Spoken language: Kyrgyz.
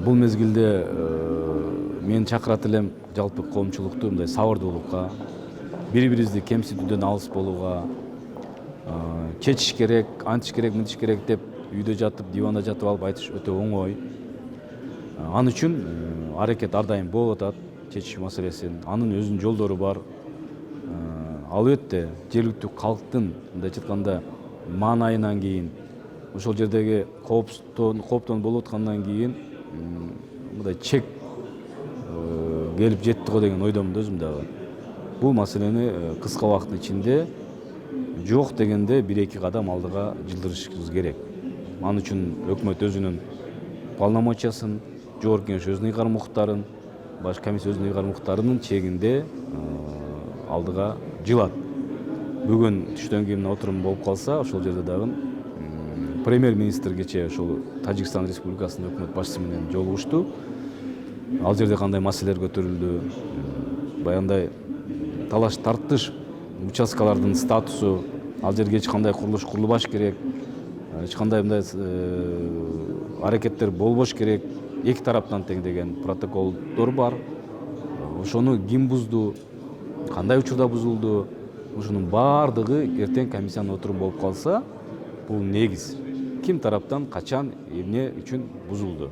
Бул мезгилде мен чакырат элем жалпы коомчулукту мындай сабырдуулукка, бири-бирибизди кемситүүдөн алыс болууга, чечиш керек, антиш керек, мынтиш керек деп үйдө жатып, диванда жатып алып айтыш өтө оңой. Ал үчүн аракет ар дайым болуп атат чечиш маселесин. Анын өзүнүн жолдору бар. Албетте жергиликтүү калктын мындайча айтканда маанайынан кийин, ошол жердеги кооптон болуп аткандан кийин мындай чек келип жетти го деген ойдомун да өзүм дагы. Бул маселени кыска убакыттын ичинде жок дегенде 1-2 кадам алдыга жылдырышыбыз керек. Ал үчүн өкмөт өзүнүн полномочиясын, жогорку кеңеш өзүнүн ыйгарым укуктарын, баш комиссия өзүнүн ыйгарым укуктарынын чегинде алдыга жылат. Бүгүн түштөн кийин отурум болуп калса, ошол жерде дагы премьер-министр кечээ ошол Тажикстан Республикасынын өкмөт башчысы менен жолугушту. Ал жерде кандай маселелер көтөрүлдү, баягындай талаш тартыш участкалардын статусу, ал жерге эч кандай курулуш курулбаш керек, эч кандай мындай аракеттер болбош керек. Эки тараптан тең деген протоколдор бар. Ошону ким бузду, кандай учурда бузулду, ушунун баардыгы эртең комиссиянын отуруму болуп калса, бул негиз. Ким тараптан качан эмне үчүн бузулду.